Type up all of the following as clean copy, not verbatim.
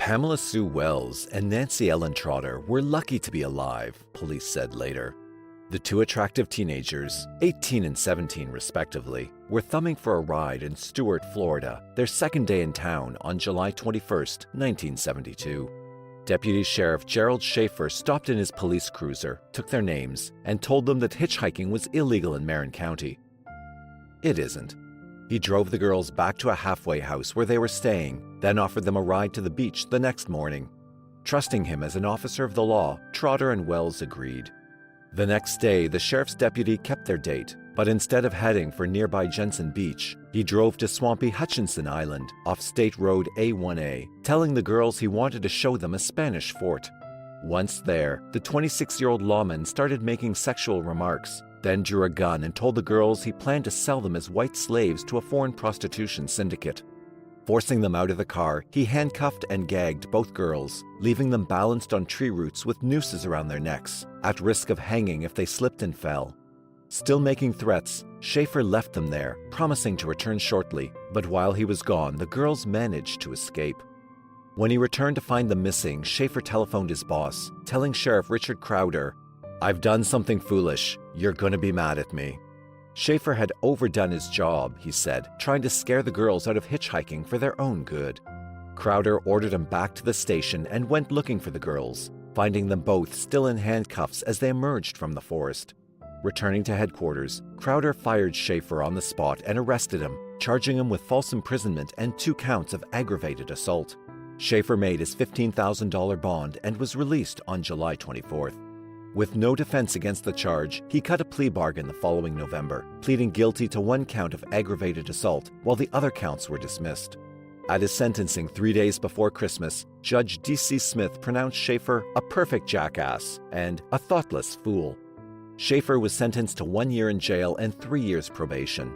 Pamela Sue Wells and Nancy Ellen Trotter were lucky to be alive, police said later. The two attractive teenagers, 18 and 17 respectively, were thumbing for a ride in Stuart, Florida, their second day in town on July 21, 1972. Deputy Sheriff Gerard Schaefer stopped in his police cruiser, took their names, and told them that hitchhiking was illegal in Marin County. It isn't. He drove the girls back to a halfway house where they were staying, then offered them a ride to the beach the next morning. Trusting him as an officer of the law, Trotter and Wells agreed. The next day, the sheriff's deputy kept their date, but instead of heading for nearby Jensen Beach, he drove to swampy Hutchinson Island off State Road A1A, telling the girls he wanted to show them a Spanish fort. Once there, the 26-year-old lawman started making sexual remarks, then drew a gun and told the girls he planned to sell them as white slaves to a foreign prostitution syndicate. Forcing them out of the car, he handcuffed and gagged both girls, leaving them balanced on tree roots with nooses around their necks, at risk of hanging if they slipped and fell. Still making threats, Schaefer left them there, promising to return shortly, but while he was gone, the girls managed to escape. When he returned to find them missing, Schaefer telephoned his boss, telling Sheriff Richard Crowder, "I've done something foolish. You're gonna be mad at me." Schaefer had overdone his job, he said, trying to scare the girls out of hitchhiking for their own good. Crowder ordered him back to the station and went looking for the girls, finding them both still in handcuffs as they emerged from the forest. Returning to headquarters, Crowder fired Schaefer on the spot and arrested him, charging him with false imprisonment and 2 counts of aggravated assault. Schaefer made his $15,000 bond and was released on July 24th. With no defense against the charge, he cut a plea bargain the following November, pleading guilty to 1 count of aggravated assault, while the other counts were dismissed. At his sentencing 3 days before Christmas, Judge D.C. Smith pronounced Schaefer a perfect jackass and a thoughtless fool. Schaefer was sentenced to 1 year in jail and 3 years probation.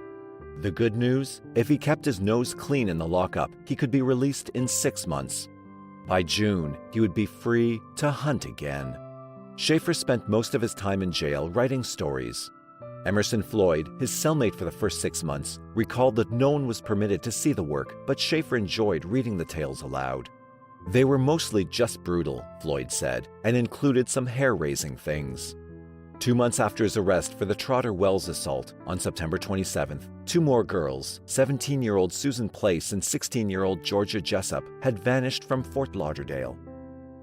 The good news? If he kept his nose clean in the lockup, he could be released in 6 months. By June, he would be free to hunt again. Schaefer spent most of his time in jail writing stories. Emerson Floyd, his cellmate for the first 6 months, recalled that no one was permitted to see the work, but Schaefer enjoyed reading the tales aloud. They were mostly just brutal, Floyd said, and included some hair-raising things. 2 months after his arrest for the Trotter-Wells assault, on September 27th, 2 more girls, 17-year-old Susan Place and 16-year-old Georgia Jessup, had vanished from Fort Lauderdale.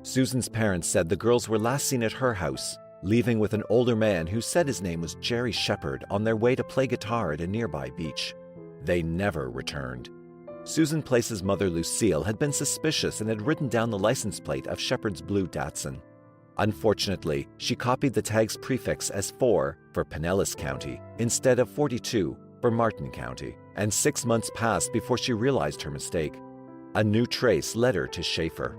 Susan's parents said the girls were last seen at her house, leaving with an older man who said his name was Jerry Shepard on their way to play guitar at a nearby beach. They never returned. Susan Place's mother Lucille had been suspicious and had written down the license plate of Shepard's blue Datsun. Unfortunately, she copied the tag's prefix as 4 for Pinellas County instead of 42 for Martin County, and 6 months passed before she realized her mistake. A new trace led her to Schaefer.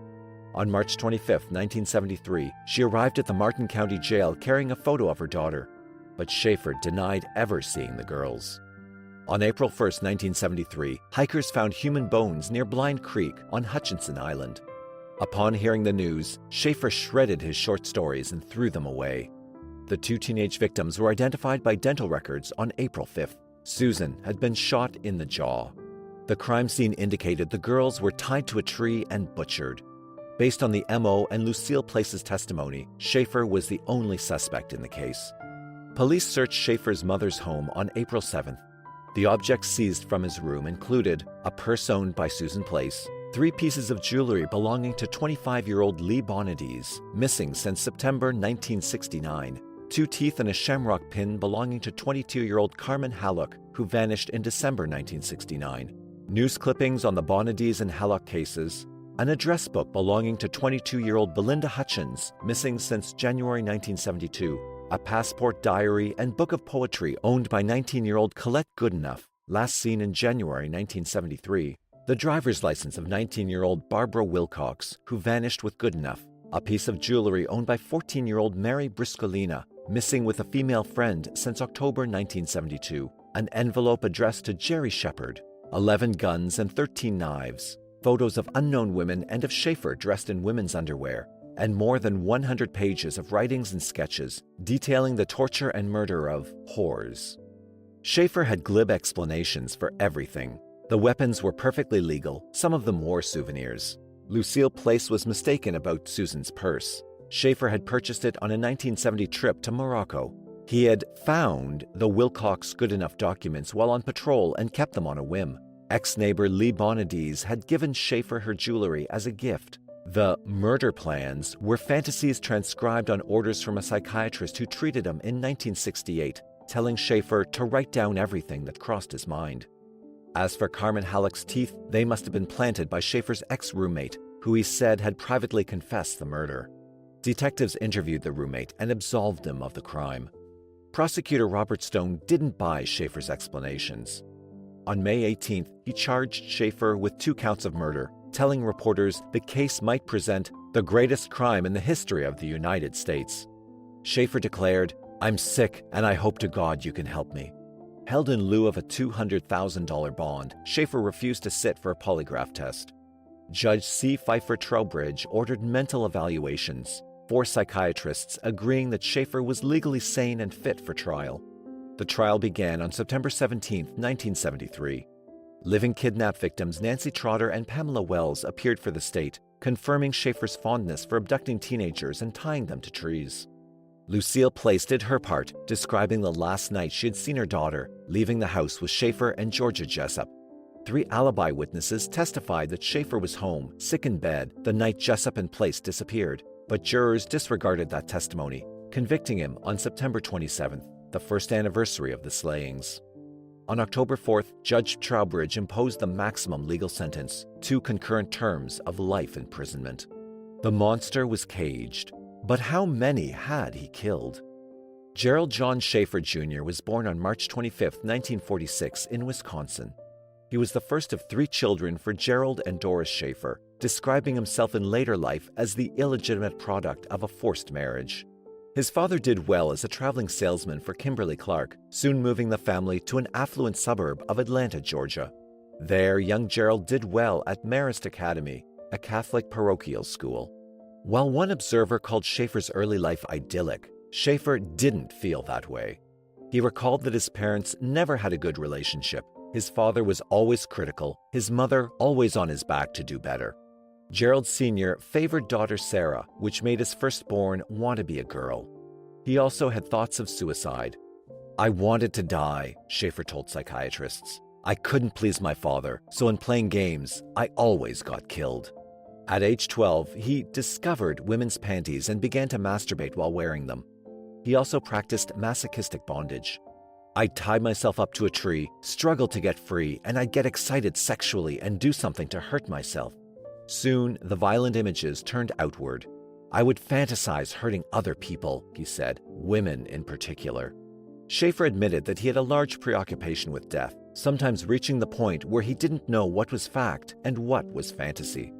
On March 25, 1973, she arrived at the Martin County Jail carrying a photo of her daughter, but Schaefer denied ever seeing the girls. On April 1, 1973, hikers found human bones near Blind Creek on Hutchinson Island. Upon hearing the news, Schaefer shredded his short stories and threw them away. The 2 teenage victims were identified by dental records on April 5th. Susan had been shot in the jaw. The crime scene indicated the girls were tied to a tree and butchered. Based on the MO and Lucille Place's testimony, Schaefer was the only suspect in the case. Police searched Schaefer's mother's home on April 7th. The objects seized from his room included a purse owned by Susan Place, 3 pieces of jewelry belonging to 25-year-old Lee Bonadies, missing since September 1969, 2 teeth and a shamrock pin belonging to 22-year-old Carmen Hallock, who vanished in December 1969, news clippings on the Bonadies and Hallock cases, an address book belonging to 22-year-old Belinda Hutchins, missing since January 1972, a passport diary and book of poetry owned by 19-year-old Colette Goodenough, last seen in January 1973, the driver's license of 19-year-old Barbara Wilcox, who vanished with Goodenough, a piece of jewelry owned by 14-year-old Mary Briscolina, missing with a female friend since October 1972, an envelope addressed to Jerry Shepard, 11 guns and 13 knives, photos of unknown women and of Schaefer dressed in women's underwear, and more than 100 pages of writings and sketches detailing the torture and murder of whores. Schaefer had glib explanations for everything. The weapons were perfectly legal, some of them war souvenirs. Lucille Place was mistaken about Susan's purse. Schaefer had purchased it on a 1970 trip to Morocco. He had found the Wilcox Goodenough documents while on patrol and kept them on a whim. Ex-neighbor Lee Bonadies had given Schaefer her jewelry as a gift. The murder plans were fantasies transcribed on orders from a psychiatrist who treated him in 1968, telling Schaefer to write down everything that crossed his mind. As for Carmen Halleck's teeth, they must have been planted by Schaefer's ex-roommate, who he said had privately confessed the murder. Detectives interviewed the roommate and absolved him of the crime. Prosecutor Robert Stone didn't buy Schaefer's explanations. On May 18th, he charged Schaefer with 2 counts of murder, telling reporters the case might present the greatest crime in the history of the United States. Schaefer declared, "I'm sick and I hope to God you can help me." Held in lieu of a $200,000 bond, Schaefer refused to sit for a polygraph test. Judge C. Pfeiffer Trowbridge ordered mental evaluations, 4 psychiatrists agreeing that Schaefer was legally sane and fit for trial. The trial began on September 17, 1973. Living kidnap victims Nancy Trotter and Pamela Wells appeared for the state, confirming Schaefer's fondness for abducting teenagers and tying them to trees. Lucille Place did her part, describing the last night she had seen her daughter, leaving the house with Schaefer and Georgia Jessup. 3 alibi witnesses testified that Schaefer was home, sick in bed, the night Jessup and Place disappeared, but jurors disregarded that testimony, convicting him on September 27th, the first anniversary of the slayings. On October 4th, Judge Trowbridge imposed the maximum legal sentence, 2 concurrent terms of life imprisonment. The monster was caged, but how many had he killed? Gerard John Schaefer Jr. was born on March 25, 1946, in Wisconsin. He was the first of 3 children for Gerald and Doris Schaefer, describing himself in later life as the illegitimate product of a forced marriage. His father did well as a traveling salesman for Kimberly-Clark, soon moving the family to an affluent suburb of Atlanta, Georgia. There, young Gerald did well at Marist Academy, a Catholic parochial school. While one observer called Schaefer's early life idyllic, Schaefer didn't feel that way. He recalled that his parents never had a good relationship. His father was always critical, his mother always on his back to do better. Gerald Sr. favored daughter Sarah, which made his firstborn want to be a girl. He also had thoughts of suicide. "I wanted to die," Schaefer told psychiatrists. "I couldn't please my father, so in playing games, I always got killed." At age 12, he discovered women's panties and began to masturbate while wearing them. He also practiced masochistic bondage. "I'd tie myself up to a tree, struggle to get free, and I'd get excited sexually and do something to hurt myself. Soon, the violent images turned outward. I would fantasize hurting other people," he said, women in particular. Schaefer admitted that he had a large preoccupation with death, sometimes reaching the point where he didn't know what was fact and what was fantasy.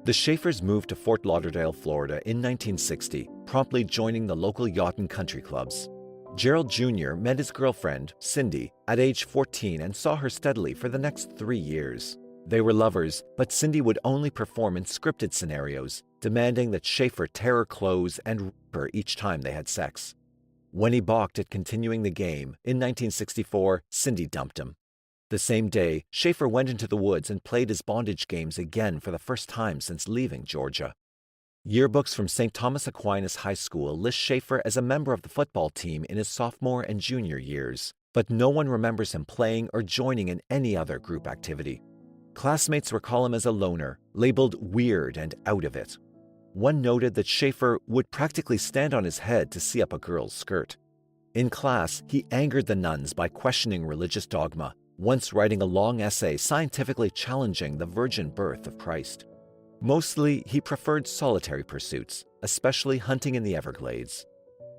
The Schaefers moved to Fort Lauderdale, Florida in 1960, promptly joining the local yacht and country clubs. Gerald Jr. met his girlfriend, Cindy, at age 14 and saw her steadily for the next 3 years. They were lovers, but Cindy would only perform in scripted scenarios, demanding that Schaefer tear her clothes and rape her each time they had sex. When he balked at continuing the game, in 1964, Cindy dumped him. The same day, Schaefer went into the woods and played his bondage games again for the first time since leaving Georgia. Yearbooks from St. Thomas Aquinas High School list Schaefer as a member of the football team in his sophomore and junior years, but no one remembers him playing or joining in any other group activity. Classmates recall him as a loner, labeled weird and out of it. One noted that Schaefer would practically stand on his head to see up a girl's skirt. In class, he angered the nuns by questioning religious dogma, once writing a long essay scientifically challenging the virgin birth of Christ. Mostly, he preferred solitary pursuits, especially hunting in the Everglades.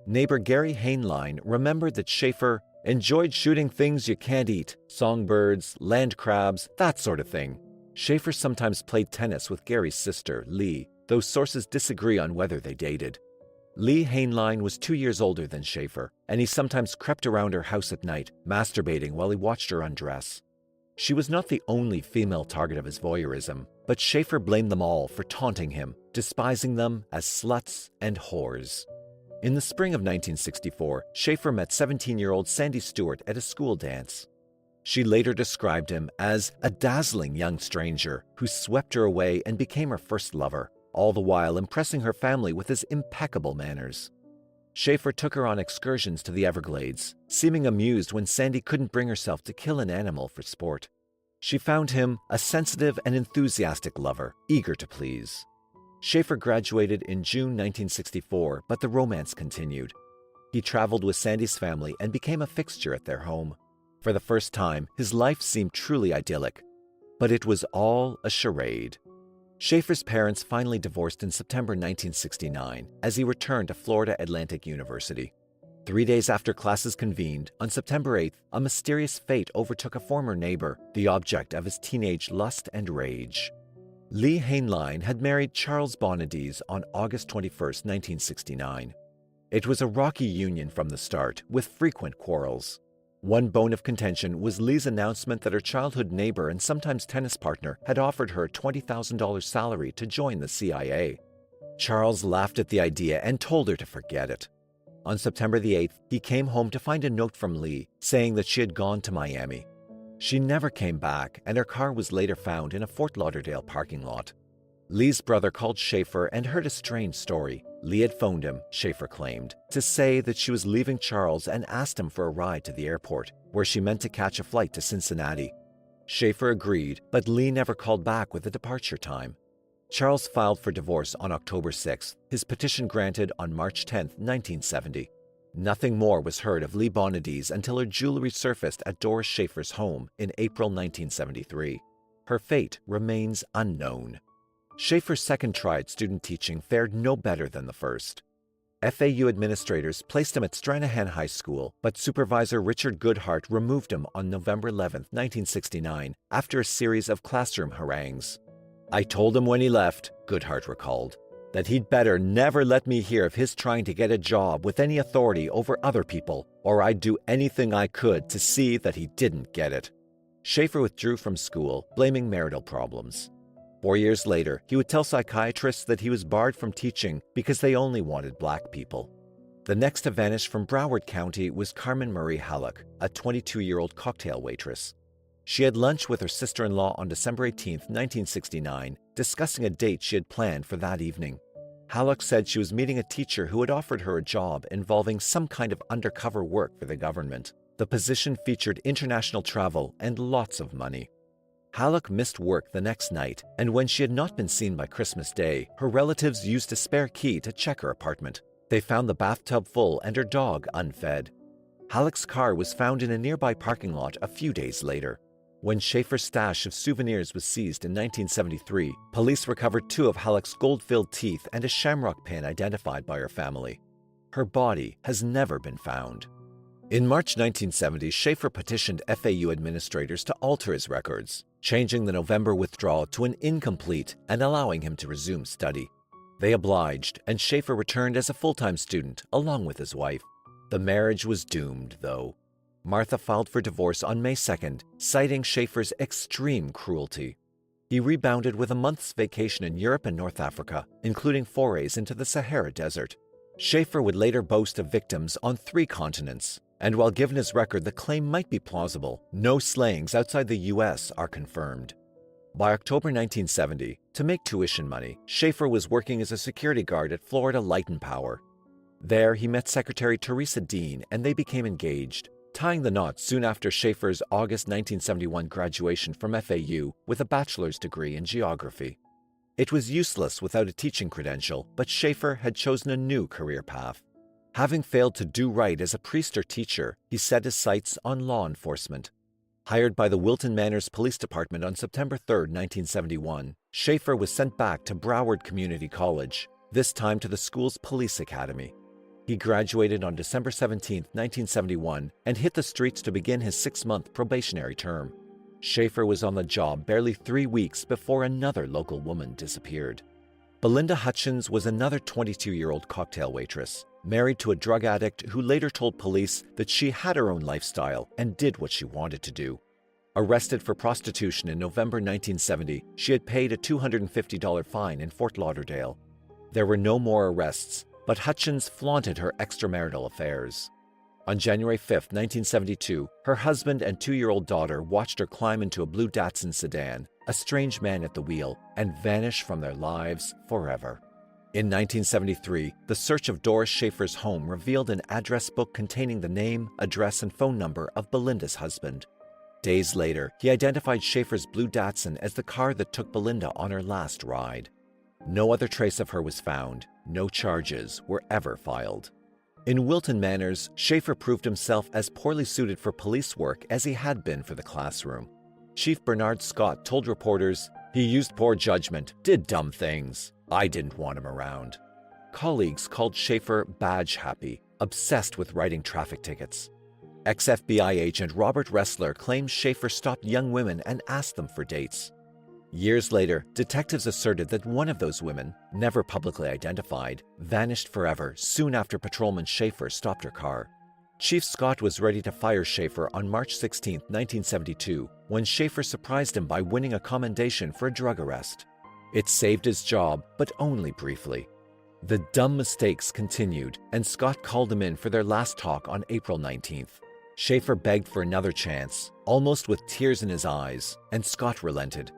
Neighbor Gary Hainline remembered that Schaefer enjoyed shooting things you can't eat, songbirds, land crabs, that sort of thing. Schaefer sometimes played tennis with Gary's sister, Lee, though sources disagree on whether they dated. Lee Hainline was 2 years older than Schaefer, and he sometimes crept around her house at night, masturbating while he watched her undress. She was not the only female target of his voyeurism, but Schaefer blamed them all for taunting him, despising them as sluts and whores. In the spring of 1964, Schaefer met 17-year-old Sandy Stewart at a school dance. She later described him as a dazzling young stranger who swept her away and became her first lover, all the while impressing her family with his impeccable manners. Schaefer took her on excursions to the Everglades, seeming amused when Sandy couldn't bring herself to kill an animal for sport. She found him a sensitive and enthusiastic lover, eager to please. Schaefer graduated in June 1964, but the romance continued. He traveled with Sandy's family and became a fixture at their home. For the first time, his life seemed truly idyllic. But it was all a charade. Schaefer's parents finally divorced in September 1969 as he returned to Florida Atlantic University. 3 days after classes convened, on September 8th, a mysterious fate overtook a former neighbor, the object of his teenage lust and rage. Lee Hainline had married Charles Bonadies on August 21, 1969. It was a rocky union from the start, with frequent quarrels. One bone of contention was Lee's announcement that her childhood neighbor and sometimes tennis partner had offered her a $20,000 salary to join the CIA. Charles laughed at the idea and told her to forget it. On September the 8th, he came home to find a note from Lee saying that she had gone to Miami. She never came back, and her car was later found in a Fort Lauderdale parking lot. Lee's brother called Schaefer and heard a strange story. Lee had phoned him, Schaefer claimed, to say that she was leaving Charles and asked him for a ride to the airport, where she meant to catch a flight to Cincinnati. Schaefer agreed, but Lee never called back with a departure time. Charles filed for divorce on October 6th, his petition granted on March 10, 1970. Nothing more was heard of Lee Bonadies until her jewelry surfaced at Doris Schaefer's home in April 1973. Her fate remains unknown. Schaefer's second try at student teaching fared no better than the first. FAU administrators placed him at Stranahan High School, but supervisor Richard Goodhart removed him on November 11, 1969, after a series of classroom harangues. "I told him when he left," Goodhart recalled, "that he'd better never let me hear of his trying to get a job with any authority over other people, or I'd do anything I could to see that he didn't get it." Schaefer withdrew from school, blaming marital problems. 4 years later, he would tell psychiatrists that he was barred from teaching because they only wanted black people. The next to vanish from Broward County was Carmen Marie Halleck, a 22-year-old cocktail waitress. She had lunch with her sister-in-law on December 18, 1969, discussing a date she had planned for that evening. Halleck said she was meeting a teacher who had offered her a job involving some kind of undercover work for the government. The position featured international travel and lots of money. Halleck missed work the next night, and when she had not been seen by Christmas Day, her relatives used a spare key to check her apartment. They found the bathtub full and her dog unfed. Halleck's car was found in a nearby parking lot a few days later. When Schaefer's stash of souvenirs was seized in 1973, police recovered 2 of Halleck's gold-filled teeth and a shamrock pin identified by her family. Her body has never been found. In March 1970, Schaefer petitioned FAU administrators to alter his records, changing the November withdrawal to an incomplete and allowing him to resume study. They obliged, and Schaefer returned as a full-time student, along with his wife. The marriage was doomed, though. Martha filed for divorce on May 2nd, citing Schaefer's extreme cruelty. He rebounded with a month's vacation in Europe and North Africa, including forays into the Sahara Desert. Schaefer would later boast of victims on 3 continents. And while given his record, the claim might be plausible, no slayings outside the U.S. are confirmed. By October 1970, to make tuition money, Schaefer was working as a security guard at Florida Light and Power. There, he met Secretary Teresa Dean, and they became engaged, tying the knot soon after Schaefer's August 1971 graduation from FAU with a bachelor's degree in geography. It was useless without a teaching credential, but Schaefer had chosen a new career path. Having failed to do right as a priest or teacher, he set his sights on law enforcement. Hired by the Wilton Manors Police Department on September 3, 1971, Schaefer was sent back to Broward Community College, this time to the school's police academy. He graduated on December 17, 1971, and hit the streets to begin his 6-month probationary term. Schaefer was on the job barely 3 weeks before another local woman disappeared. Belinda Hutchins was another 22-year-old cocktail waitress, married to a drug addict who later told police that she had her own lifestyle and did what she wanted to do. Arrested for prostitution in November 1970, she had paid a $250 fine in Fort Lauderdale. There were no more arrests, but Hutchins flaunted her extramarital affairs. On January 5, 1972, her husband and 2-year-old daughter watched her climb into a blue Datsun sedan, a strange man at the wheel, and vanish from their lives forever. In 1973, the search of Doris Schaefer's home revealed an address book containing the name, address, and phone number of Belinda's husband. Days later, he identified Schaefer's blue Datsun as the car that took Belinda on her last ride. No other trace of her was found. No charges were ever filed. In Wilton Manors, Schaefer proved himself as poorly suited for police work as he had been for the classroom. Chief Bernard Scott told reporters, "He used poor judgment, did dumb things. I didn't want him around." Colleagues called Schaefer badge happy, obsessed with writing traffic tickets. Ex-FBI agent Robert Ressler claims Schaefer stopped young women and asked them for dates. Years later, detectives asserted that one of those women, never publicly identified, vanished forever soon after patrolman Schaefer stopped her car. Chief Scott was ready to fire Schaefer on March 16, 1972, when Schaefer surprised him by winning a commendation for a drug arrest. It saved his job, but only briefly. The dumb mistakes continued, and Scott called him in for their last talk on April 19th. Schaefer begged for another chance, almost with tears in his eyes, and Scott relented.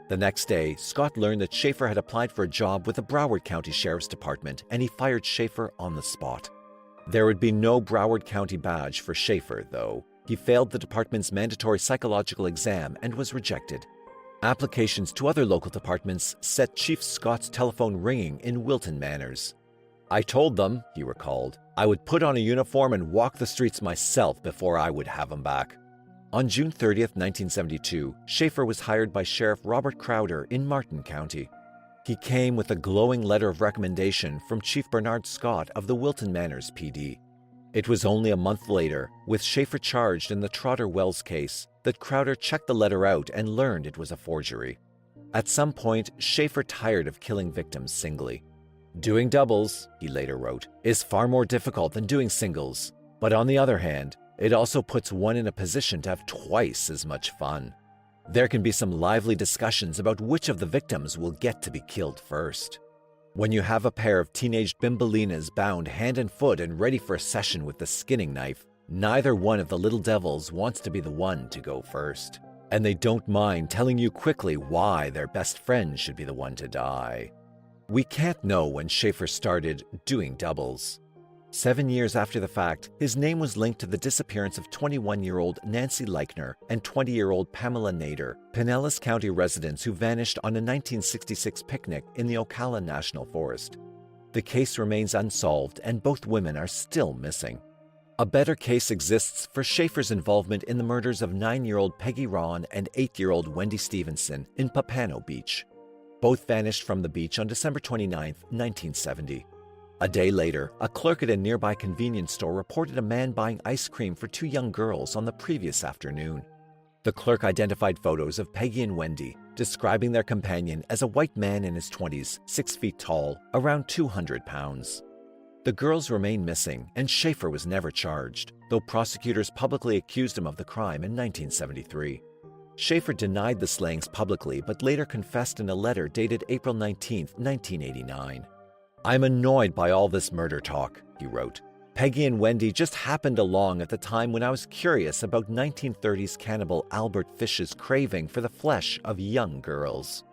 The next day, Scott learned that Schaefer had applied for a job with the Broward County Sheriff's Department, and he fired Schaefer on the spot. There would be no Broward County badge for Schaefer, though. He failed the department's mandatory psychological exam and was rejected. Applications to other local departments set Chief Scott's telephone ringing in Wilton Manors. "I told them," he recalled, "I would put on a uniform and walk the streets myself before I would have them back." On June 30, 1972, Schaefer was hired by Sheriff Robert Crowder in Martin County. He came with a glowing letter of recommendation from Chief Bernard Scott of the Wilton Manors PD. It was only a month later, with Schaefer charged in the Trotter Wells case, that Crowder checked the letter out and learned it was a forgery. At some point, Schaefer tired of killing victims singly. "Doing doubles," he later wrote, "is far more difficult than doing singles. But on the other hand, it also puts one in a position to have twice as much fun. There can be some lively discussions about which of the victims will get to be killed first. When you have a pair of teenage bimbalinas bound hand and foot and ready for a session with the skinning knife, neither one of the little devils wants to be the one to go first. And they don't mind telling you quickly why their best friend should be the one to die." We can't know when Schaefer started doing doubles. 7 years after the fact, his name was linked to the disappearance of 21-year-old Nancy Leichner and 20-year-old Pamela Nader, Pinellas County residents who vanished on a 1966 picnic in the Ocala National Forest. The case remains unsolved, and both women are still missing. A better case exists for Schaefer's involvement in the murders of 9-year-old Peggy Ron and 8-year-old Wendy Stevenson in Papano Beach. Both vanished from the beach on December 29, 1970. A day later, a clerk at a nearby convenience store reported a man buying ice cream for 2 young girls on the previous afternoon. The clerk identified photos of Peggy and Wendy, describing their companion as a white man in his 20s, 6 feet tall, around 200 pounds. The girls remain missing, and Schaefer was never charged, though prosecutors publicly accused him of the crime in 1973. Schaefer denied the slayings publicly, but later confessed in a letter dated April 19, 1989. "I'm annoyed by all this murder talk," he wrote. "Peggy and Wendy just happened along at the time when I was curious about 1930s cannibal Albert Fish's craving for the flesh of young girls.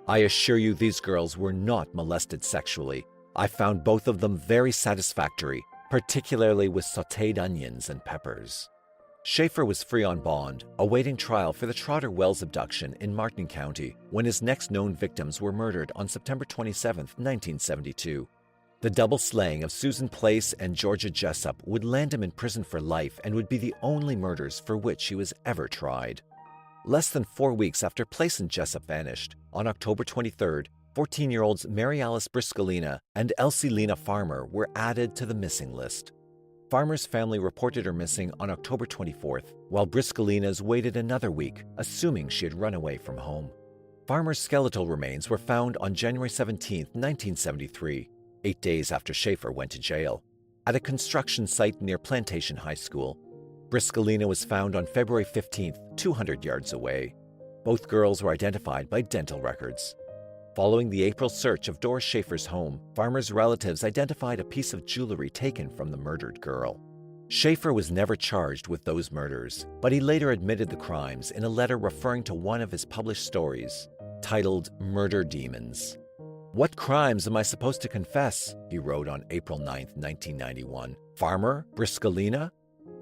I assure you these girls were not molested sexually. I found both of them very satisfactory, particularly with sautéed onions and peppers." Schaefer was free on bond, awaiting trial for the Trotter Wells abduction in Martin County, when his next known victims were murdered on September 27, 1972. The double slaying of Susan Place and Georgia Jessup would land him in prison for life and would be the only murders for which he was ever tried. Less than 4 weeks after Place and Jessup vanished, on October 23rd, 14-year-olds Mary Alice Briscolina and Elsie Lena Farmer were added to the missing list. Farmer's family reported her missing on October 24th, while Briscolina's waited another week, assuming she had run away from home. Farmer's skeletal remains were found on January 17, 1973, 8 days after Schaefer went to jail, at a construction site near Plantation High School. Briscolina was found on February 15th, 200 yards away. Both girls were identified by dental records. Following the April search of Doris Schaefer's home, Farmer's relatives identified a piece of jewelry taken from the murdered girl. Schaefer was never charged with those murders, but he later admitted the crimes in a letter referring to one of his published stories, titled Murder Demons. "What crimes am I supposed to confess?" he wrote on April 9, 1991. "Farmer? Briscolina?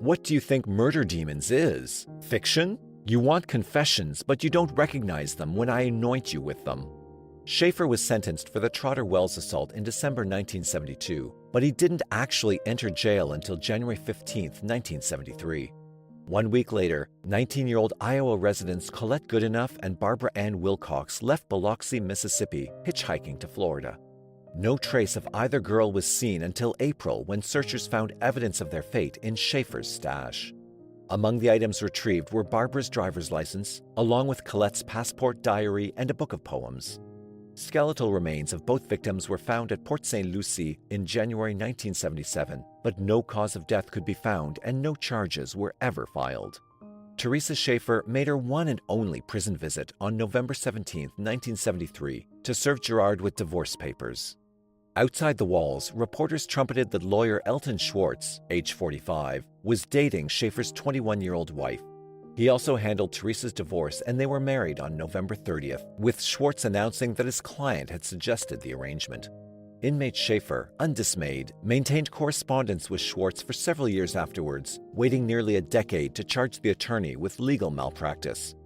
What do you think Murder Demons is? Fiction? You want confessions, but you don't recognize them when I anoint you with them." Schaefer was sentenced for the Trotter Wells assault in December 1972, but he didn't actually enter jail until January 15, 1973. 1 week later, 19-year-old Iowa residents Colette Goodenough and Barbara Ann Wilcox left Biloxi, Mississippi, hitchhiking to Florida. No trace of either girl was seen until April, when searchers found evidence of their fate in Schaefer's stash. Among the items retrieved were Barbara's driver's license, along with Colette's passport, diary, and a book of poems. Skeletal remains of both victims were found at Port St. Lucie in January 1977, but no cause of death could be found and no charges were ever filed. Teresa Schaefer made her one and only prison visit on November 17, 1973, to serve Gerard with divorce papers. Outside the walls, reporters trumpeted that lawyer Elton Schwartz, age 45, was dating Schaefer's 21-year-old wife. He also handled Teresa's divorce, and they were married on November 30th, with Schwartz announcing that his client had suggested the arrangement. Inmate Schaefer, undismayed, maintained correspondence with Schwartz for several years afterwards, waiting nearly a decade to charge the attorney with legal malpractice.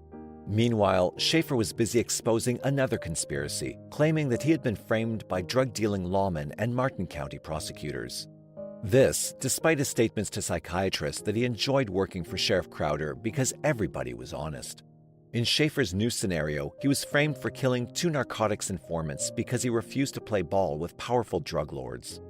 Meanwhile, Schaefer was busy exposing another conspiracy, claiming that he had been framed by drug-dealing lawmen and Martin County prosecutors. This, despite his statements to psychiatrists that he enjoyed working for Sheriff Crowder because everybody was honest. In Schaefer's new scenario, he was framed for killing 2 narcotics informants because he refused to play ball with powerful drug lords.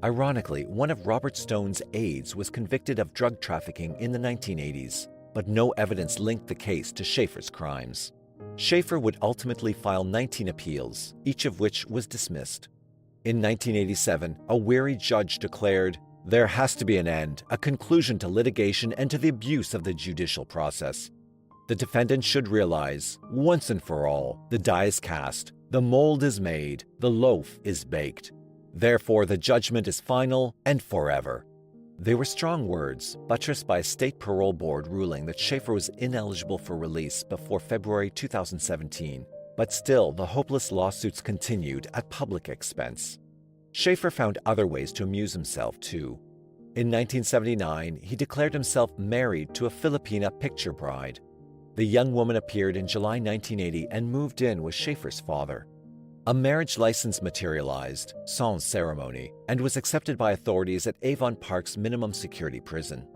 Ironically, one of Robert Stone's aides was convicted of drug trafficking in the 1980s, but no evidence linked the case to Schaefer's crimes. Schaefer would ultimately file 19 appeals, each of which was dismissed. In 1987, a weary judge declared, "There has to be an end, a conclusion to litigation and to the abuse of the judicial process. The defendant should realize, once and for all, the die is cast, the mold is made, the loaf is baked. Therefore, the judgment is final and forever." They were strong words, buttressed by a state parole board ruling that Schaefer was ineligible for release before February 2017. But still, the hopeless lawsuits continued at public expense. Schaefer found other ways to amuse himself, too. In 1979, he declared himself married to a Filipina picture bride. The young woman appeared in July 1980 and moved in with Schaefer's father. A marriage license materialized, sans ceremony, and was accepted by authorities at Avon Park's minimum security prison.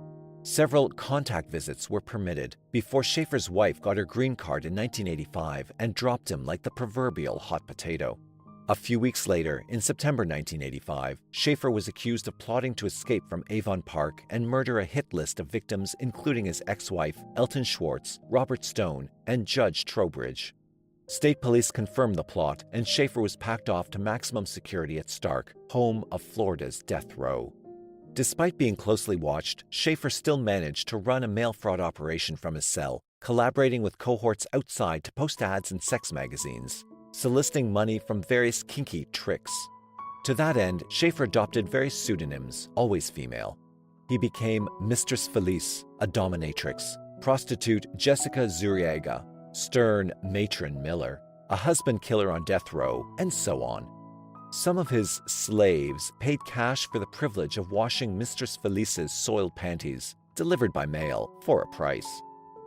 Several contact visits were permitted before Schaefer's wife got her green card in 1985 and dropped him like the proverbial hot potato. A few weeks later, in September 1985, Schaefer was accused of plotting to escape from Avon Park and murder a hit list of victims including his ex-wife, Elton Schwartz, Robert Stone, and Judge Trowbridge. State police confirmed the plot, and Schaefer was packed off to maximum security at Stark, home of Florida's death row. Despite being closely watched, Schaefer still managed to run a mail fraud operation from his cell, collaborating with cohorts outside to post ads in sex magazines, soliciting money from various kinky tricks. To that end, Schaefer adopted various pseudonyms, always female. He became Mistress Felice, a dominatrix, prostitute Jessica Zuriaga, stern matron Miller, a husband killer on death row, and so on. Some of his slaves paid cash for the privilege of washing Mistress Felice's soiled panties, delivered by mail, for a price.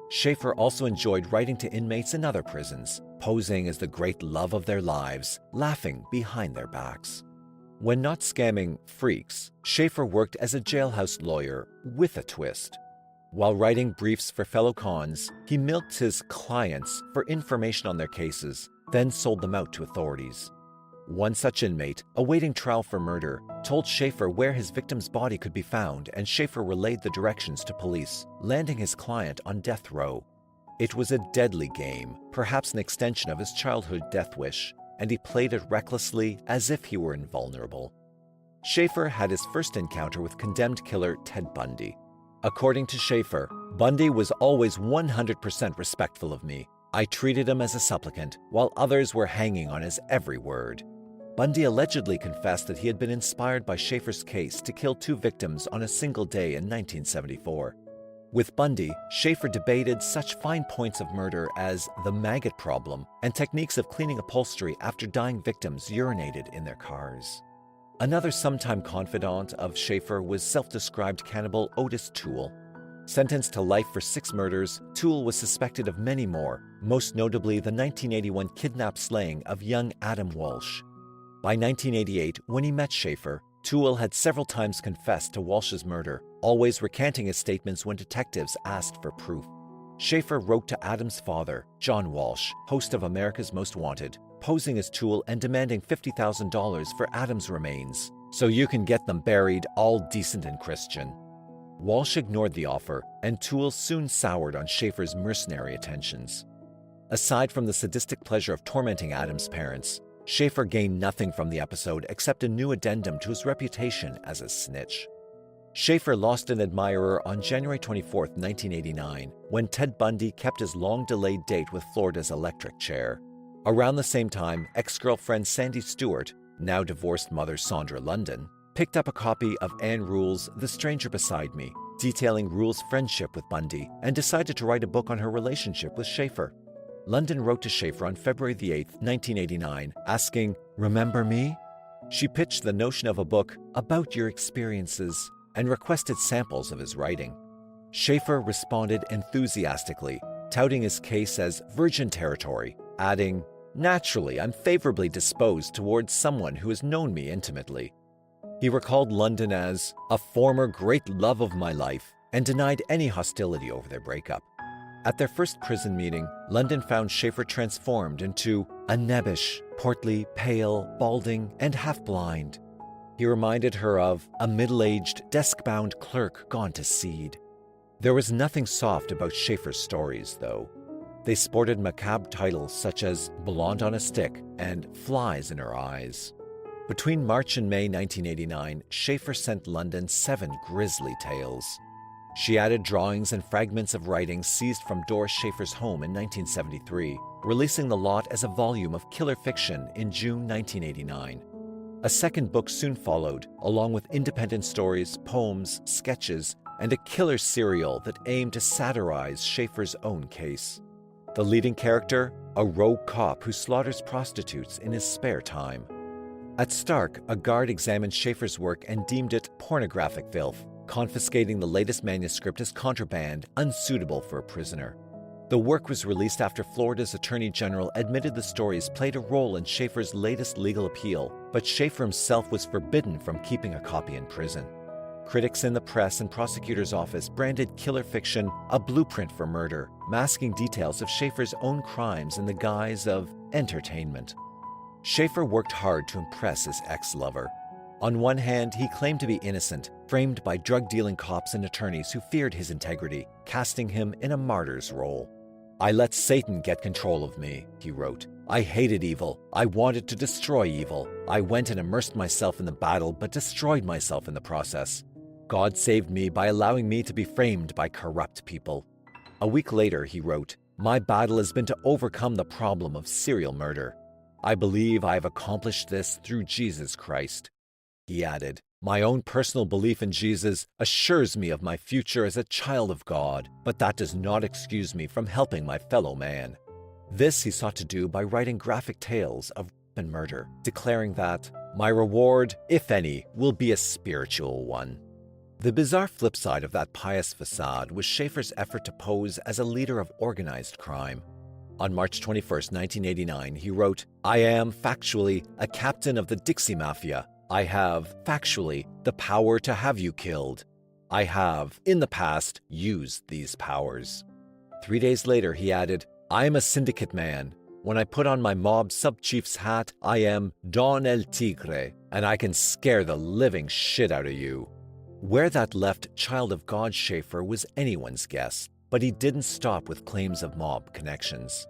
Schaefer also enjoyed writing to inmates in other prisons, posing as the great love of their lives, laughing behind their backs. When not scamming freaks, Schaefer worked as a jailhouse lawyer with a twist. While writing briefs for fellow cons, he milked his clients for information on their cases, then sold them out to authorities. One such inmate, awaiting trial for murder, told Schaefer where his victim's body could be found, and Schaefer relayed the directions to police, landing his client on death row. It was a deadly game, perhaps an extension of his childhood death wish, and he played it recklessly as if he were invulnerable. Schaefer had his first encounter with condemned killer Ted Bundy. According to Schaefer, Bundy was always 100% respectful of me. I treated him as a supplicant, while others were hanging on his every word. Bundy allegedly confessed that he had been inspired by Schaefer's case to kill 2 victims on a single day in 1974. With Bundy, Schaefer debated such fine points of murder as the maggot problem and techniques of cleaning upholstery after dying victims urinated in their cars. Another sometime confidant of Schaefer was self-described cannibal Otis Toole. Sentenced to life for 6 murders, Toole was suspected of many more, most notably the 1981 kidnapped slaying of young Adam Walsh. By 1988, when he met Schaefer, Toole had several times confessed to Walsh's murder, always recanting his statements when detectives asked for proof. Schaefer wrote to Adam's father, John Walsh, host of America's Most Wanted, posing as Toole and demanding $50,000 for Adam's remains, so you can get them buried all decent and Christian. Walsh ignored the offer, and Toole soon soured on Schaefer's mercenary attentions. Aside from the sadistic pleasure of tormenting Adam's parents, Schaefer gained nothing from the episode except a new addendum to his reputation as a snitch. Schaefer lost an admirer on January 24, 1989, when Ted Bundy kept his long-delayed date with Florida's electric chair. Around the same time, ex-girlfriend Sandy Stewart, now divorced mother Sandra London, picked up a copy of Anne Rule's The Stranger Beside Me, detailing Rule's friendship with Bundy, and decided to write a book on her relationship with Schaefer. London wrote to Schaefer on February 8, 1989, asking, "Remember me?" She pitched the notion of a book about your experiences and requested samples of his writing. Schaefer responded enthusiastically, touting his case as virgin territory, adding, "Naturally, I'm favorably disposed towards someone who has known me intimately." He recalled London as a former great love of my life and denied any hostility over their breakup. At their first prison meeting, London found Schaefer transformed into a nebbish, portly, pale, balding, and half-blind. He reminded her of a middle-aged, desk-bound clerk gone to seed. There was nothing soft about Schaefer's stories, though. They sported macabre titles such as Blonde on a Stick and Flies in Her Eyes. Between March and May 1989, Schaefer sent London 7 grisly tales. She added drawings and fragments of writing seized from Doris Schaefer's home in 1973, releasing the lot as a volume of killer fiction in June 1989. A second book soon followed, along with independent stories, poems, sketches, and a killer serial that aimed to satirize Schaefer's own case. The leading character, a rogue cop who slaughters prostitutes in his spare time. At Stark, a guard examined Schaefer's work and deemed it pornographic filth, confiscating the latest manuscript as contraband, unsuitable for a prisoner. The work was released after Florida's Attorney General admitted the stories played a role in Schaefer's latest legal appeal, but Schaefer himself was forbidden from keeping a copy in prison. Critics in the press and prosecutor's office branded killer fiction a blueprint for murder, masking details of Schaefer's own crimes in the guise of entertainment. Schaefer worked hard to impress his ex-lover. On one hand, he claimed to be innocent, framed by drug-dealing cops and attorneys who feared his integrity, casting him in a martyr's role. "I let Satan get control of me," he wrote. "I hated evil. I wanted to destroy evil. I went and immersed myself in the battle, but destroyed myself in the process. God saved me by allowing me to be framed by corrupt people." A week later, he wrote, "My battle has been to overcome the problem of serial murder. I believe I have accomplished this through Jesus Christ." He added, "My own personal belief in Jesus assures me of my future as a child of God, but that does not excuse me from helping my fellow man." This he sought to do by writing graphic tales of rape and murder, declaring that, "My reward, if any, will be a spiritual one." The bizarre flip side of that pious facade was Schaefer's effort to pose as a leader of organized crime. On March 21, 1989, he wrote, "I am, factually, a captain of the Dixie Mafia. I have, factually, the power to have you killed. I have, in the past, used these powers." 3 days later, he added, "I am a syndicate man. When I put on my mob sub-chief's hat, I am Don El Tigre, and I can scare the living shit out of you." Where that left Child of God Schaefer was anyone's guess, but he didn't stop with claims of mob connections.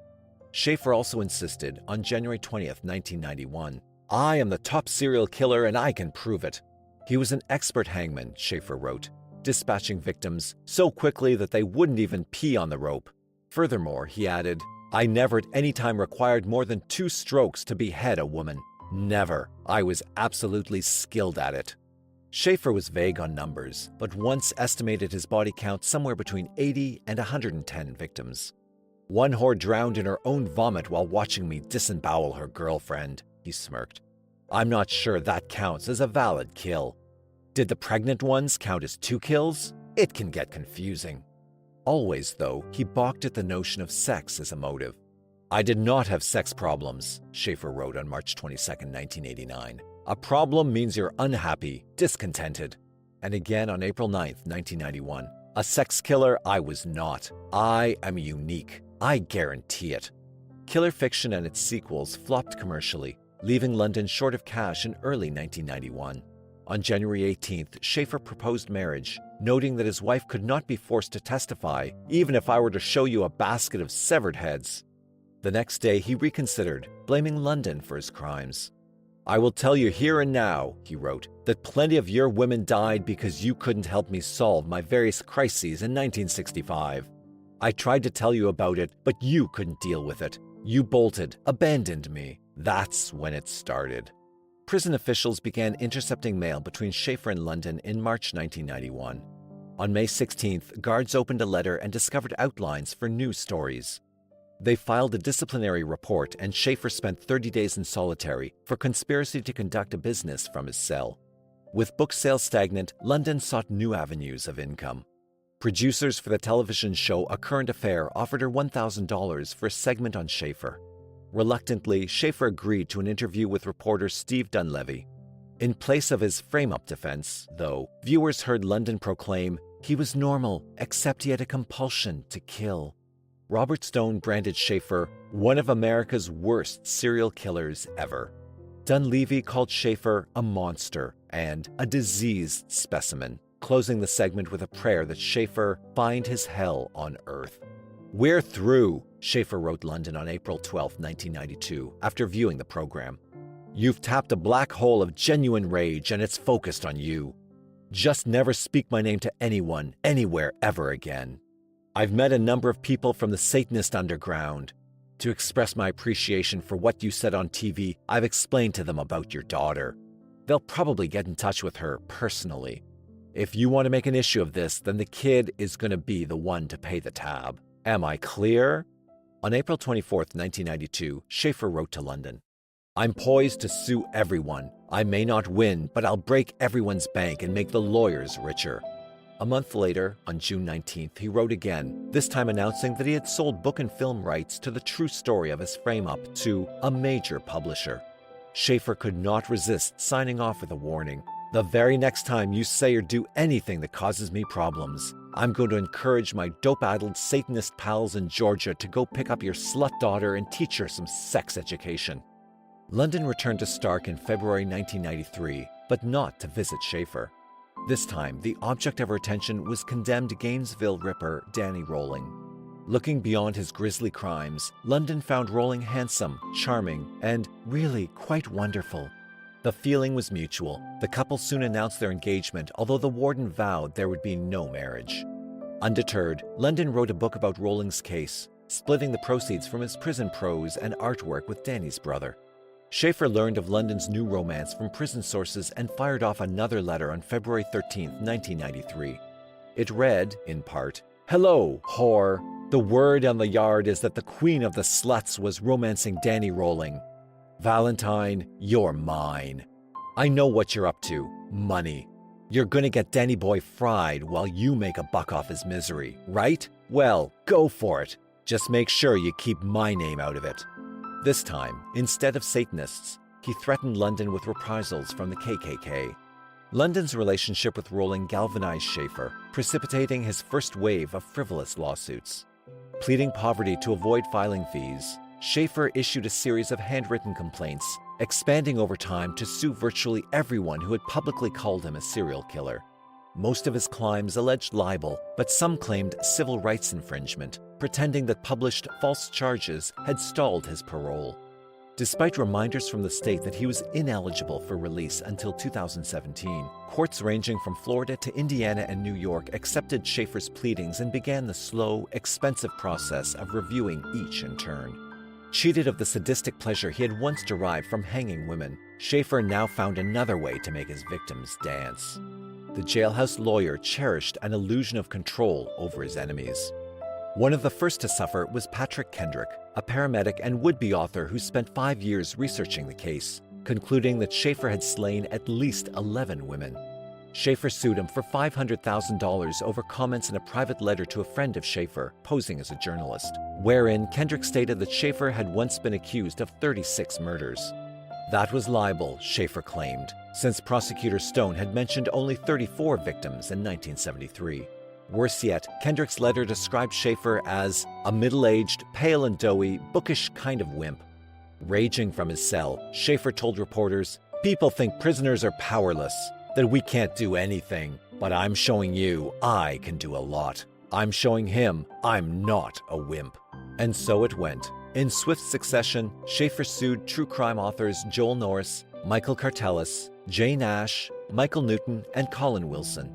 Schaefer also insisted, on January 20, 1991, "I am the top serial killer and I can prove it." He was an expert hangman, Schaefer wrote, dispatching victims so quickly that they wouldn't even pee on the rope. Furthermore, he added, "I never at any time required more than 2 strokes to behead a woman. Never. I was absolutely skilled at it. Schaefer was vague on numbers, but once estimated his body count somewhere between 80 and 110 victims. One whore drowned in her own vomit while watching me disembowel her girlfriend, he smirked. I'm not sure that counts as a valid kill. Did the pregnant ones count as 2 kills? It can get confusing. Always, though, he balked at the notion of sex as a motive. I did not have sex problems, Schaefer wrote on March 22, 1989. A problem means you're unhappy, discontented. And again on April 9, 1991. A sex killer I was not. I am unique. I guarantee it. Killer Fiction and its sequels flopped commercially, leaving London short of cash in early 1991. On January 18th, Schaefer proposed marriage, noting that his wife could not be forced to testify, even if I were to show you a basket of severed heads. The next day, he reconsidered, blaming London for his crimes. I will tell you here and now, he wrote, that plenty of your women died because you couldn't help me solve my various crises in 1965. I tried to tell you about it, but you couldn't deal with it. You bolted, abandoned me. That's when it started. Prison officials began intercepting mail between Schaefer and London in March 1991. On May 16th, guards opened a letter and discovered outlines for new stories. They filed a disciplinary report, and Schaefer spent 30 days in solitary for conspiracy to conduct a business from his cell. With book sales stagnant, London sought new avenues of income. Producers for the television show A Current Affair offered her $1,000 for a segment on Schaefer. Reluctantly, Schaefer agreed to an interview with reporter Steve Dunleavy. In place of his frame-up defense, though, viewers heard London proclaim he was normal, except he had a compulsion to kill. Robert Stone branded Schaefer one of America's worst serial killers ever. Dunleavy called Schaefer a monster and a diseased specimen, closing the segment with a prayer that Schaefer find his hell on earth. We're through, Schaefer wrote London on April 12, 1992, after viewing the program. You've tapped a black hole of genuine rage, and it's focused on you. Just never speak my name to anyone, anywhere, ever again. I've met a number of people from the Satanist underground. To express my appreciation for what you said on TV, I've explained to them about your daughter. They'll probably get in touch with her personally. If you want to make an issue of this, then the kid is going to be the one to pay the tab. Am I clear? On April 24, 1992, Schaefer wrote to London, I'm poised to sue everyone. I may not win, but I'll break everyone's bank and make the lawyers richer. A month later, on June 19th, he wrote again, this time announcing that he had sold book and film rights to the true story of his frame-up to a major publisher. Schaefer could not resist signing off with a warning. The very next time you say or do anything that causes me problems, I'm going to encourage my dope-addled Satanist pals in Georgia to go pick up your slut daughter and teach her some sex education. London returned to Stark in February 1993, but not to visit Schaefer. This time, the object of her attention was condemned Gainesville Ripper Danny Rolling. Looking beyond his grisly crimes, London found Rolling handsome, charming, and really quite wonderful. The feeling was mutual. The couple soon announced their engagement, although the warden vowed there would be no marriage. Undeterred, London wrote a book about Rolling's case, splitting the proceeds from his prison prose and artwork with Danny's brother. Schaefer learned of London's new romance from prison sources and fired off another letter on February 13, 1993. It read, in part, Hello, whore. The word on the yard is that the queen of the sluts was romancing Danny Rolling. Valentine, you're mine. I know what you're up to. Money. You're gonna get Danny Boy fried while you make a buck off his misery, right? Well, go for it. Just make sure you keep my name out of it. This time, instead of Satanists, he threatened London with reprisals from the KKK. London's relationship with Rolling galvanized Schaefer, precipitating his first wave of frivolous lawsuits. Pleading poverty to avoid filing fees, Schaefer issued a series of handwritten complaints, expanding over time to sue virtually everyone who had publicly called him a serial killer. Most of his crimes alleged libel, but some claimed civil rights infringement, pretending that published false charges had stalled his parole. Despite reminders from the state that he was ineligible for release until 2017, courts ranging from Florida to Indiana and New York accepted Schaefer's pleadings and began the slow, expensive process of reviewing each in turn. Cheated of the sadistic pleasure he had once derived from hanging women, Schaefer now found another way to make his victims dance. The jailhouse lawyer cherished an illusion of control over his enemies. One of the first to suffer was Patrick Kendrick, a paramedic and would-be author who spent 5 years researching the case, concluding that Schaefer had slain at least 11 women. Schaefer sued him for $500,000 over comments in a private letter to a friend of Schaefer, posing as a journalist, wherein Kendrick stated that Schaefer had once been accused of 36 murders. That was libel, Schaefer claimed, since prosecutor Stone had mentioned only 34 victims in 1973. Worse yet, Kendrick's letter described Schaefer as a middle-aged, pale and doughy, bookish kind of wimp. Raging from his cell, Schaefer told reporters, "People think prisoners are powerless, that we can't do anything, but I'm showing you I can do a lot. I'm showing him I'm not a wimp." And so it went. In swift succession, Schaefer sued true crime authors Joel Norris, Michael Cartelis, Jay Nash, Michael Newton, and Colin Wilson.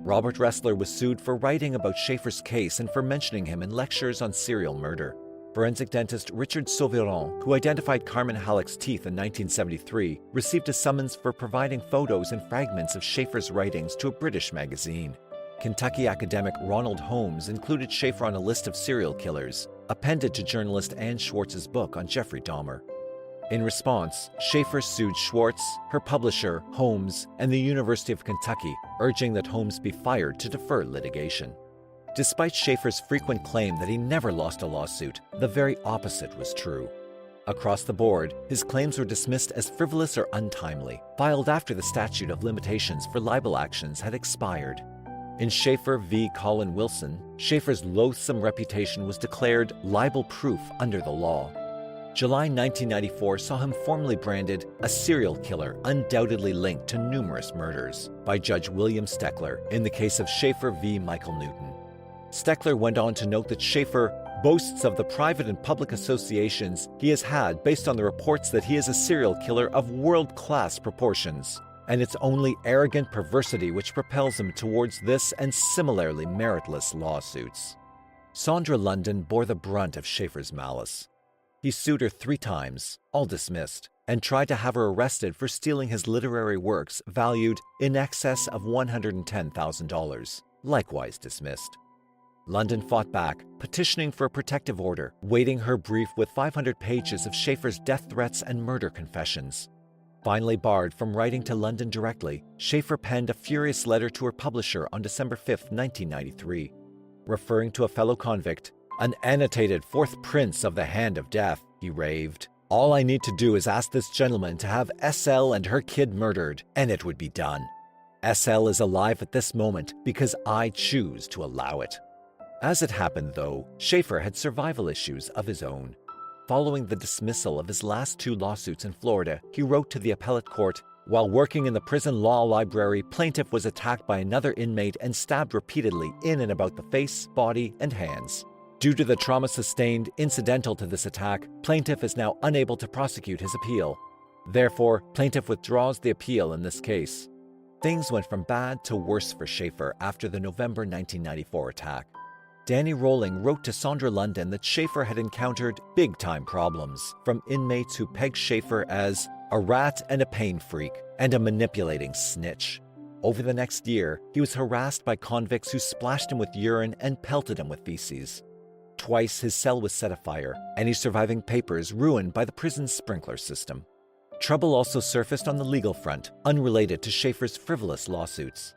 Robert Ressler was sued for writing about Schaefer's case and for mentioning him in lectures on serial murder. Forensic dentist Richard Sauviron, who identified Carmen Halleck's teeth in 1973, received a summons for providing photos and fragments of Schaefer's writings to a British magazine. Kentucky academic Ronald Holmes included Schaefer on a list of serial killers, appended to journalist Ann Schwartz's book on Jeffrey Dahmer. In response, Schaefer sued Schwartz, her publisher, Holmes, and the University of Kentucky, urging that Holmes be fired to defer litigation. Despite Schaefer's frequent claim that he never lost a lawsuit, the very opposite was true. Across the board, his claims were dismissed as frivolous or untimely, filed after the statute of limitations for libel actions had expired. In Schaefer v. Colin Wilson, Schaefer's loathsome reputation was declared libel-proof under the law. July 1994 saw him formally branded a serial killer undoubtedly linked to numerous murders by Judge William Steckler in the case of Schaefer v. Michael Newton. Steckler went on to note that Schaefer boasts of the private and public associations he has had based on the reports that he is a serial killer of world-class proportions, and it's only arrogant perversity which propels him towards this and similarly meritless lawsuits. Sandra London bore the brunt of Schaefer's malice. He sued her 3 times, all dismissed, and tried to have her arrested for stealing his literary works valued in excess of $110,000, likewise dismissed. London fought back, petitioning for a protective order, weighting her brief with 500 pages of Schaefer's death threats and murder confessions. Finally barred from writing to London directly, Schaefer penned a furious letter to her publisher on December 5, 1993. Referring to a fellow convict, "An annotated 4th prince of the hand of death," he raved. "All I need to do is ask this gentleman to have SL and her kid murdered, and it would be done. SL is alive at this moment because I choose to allow it." As it happened, though, Schaefer had survival issues of his own. Following the dismissal of his last 2 lawsuits in Florida, he wrote to the appellate court, "While working in the prison law library, plaintiff was attacked by another inmate and stabbed repeatedly in and about the face, body, and hands. Due to the trauma sustained incidental to this attack, plaintiff is now unable to prosecute his appeal. Therefore, plaintiff withdraws the appeal in this case." Things went from bad to worse for Schaefer after the November 1994 attack. Danny Rowling wrote to Sandra London that Schaefer had encountered big-time problems from inmates who pegged Schaefer as a rat and a pain freak and a manipulating snitch. Over the next year, he was harassed by convicts who splashed him with urine and pelted him with feces. Twice his cell was set afire, and his surviving papers ruined by the prison's sprinkler system. Trouble also surfaced on the legal front, unrelated to Schaefer's frivolous lawsuits.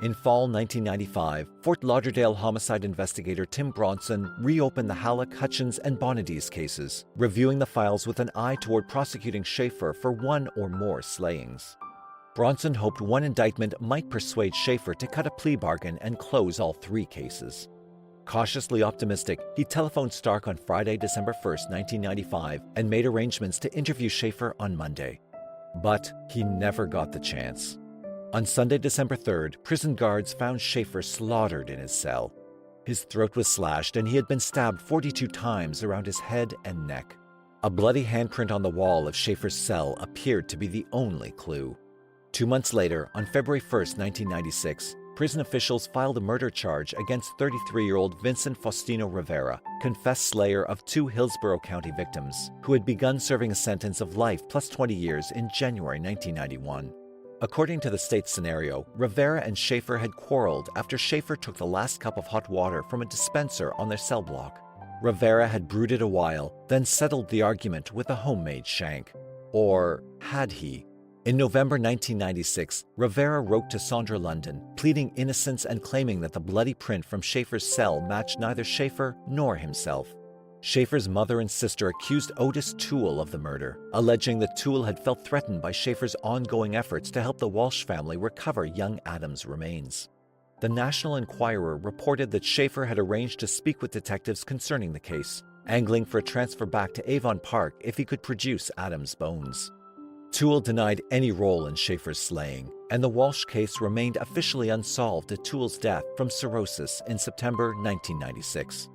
In fall 1995, Fort Lauderdale homicide investigator Tim Bronson reopened the Halleck, Hutchins, and Bonadies cases, reviewing the files with an eye toward prosecuting Schaefer for 1 or more slayings. Bronson hoped one indictment might persuade Schaefer to cut a plea bargain and close all 3 cases. Cautiously optimistic, he telephoned Stark on Friday, December 1, 1995, and made arrangements to interview Schaefer on Monday. But he never got the chance. On Sunday, December 3rd, prison guards found Schaefer slaughtered in his cell. His throat was slashed and he had been stabbed 42 times around his head and neck. A bloody handprint on the wall of Schaefer's cell appeared to be the only clue. 2 months later, on February 1, 1996, prison officials filed a murder charge against 33-year-old Vincent Faustino Rivera, confessed slayer of 2 Hillsborough County victims, who had begun serving a sentence of life plus 20 years in January 1991. According to the state scenario, Rivera and Schaefer had quarreled after Schaefer took the last cup of hot water from a dispenser on their cell block. Rivera had brooded a while, then settled the argument with a homemade shank. Or had he? In November 1996, Rivera wrote to Sandra London, pleading innocence and claiming that the bloody print from Schaefer's cell matched neither Schaefer nor himself. Schaefer's mother and sister accused Otis Toole of the murder, alleging that Toole had felt threatened by Schaefer's ongoing efforts to help the Walsh family recover young Adam's remains. The National Enquirer reported that Schaefer had arranged to speak with detectives concerning the case, angling for a transfer back to Avon Park if he could produce Adam's bones. Toole denied any role in Schaefer's slaying, and the Walsh case remained officially unsolved at Toole's death from cirrhosis in September 1996.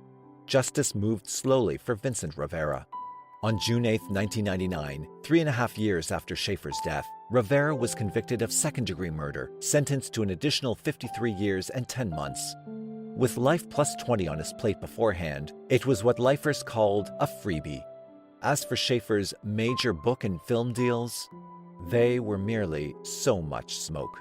Justice moved slowly for Vincent Rivera. On June 8, 1999, 3.5 years after Schaefer's death, Rivera was convicted of second-degree murder, sentenced to an additional 53 years and 10 months. With life plus 20 on his plate beforehand, it was what lifers called a freebie. As for Schaefer's major book and film deals, they were merely so much smoke.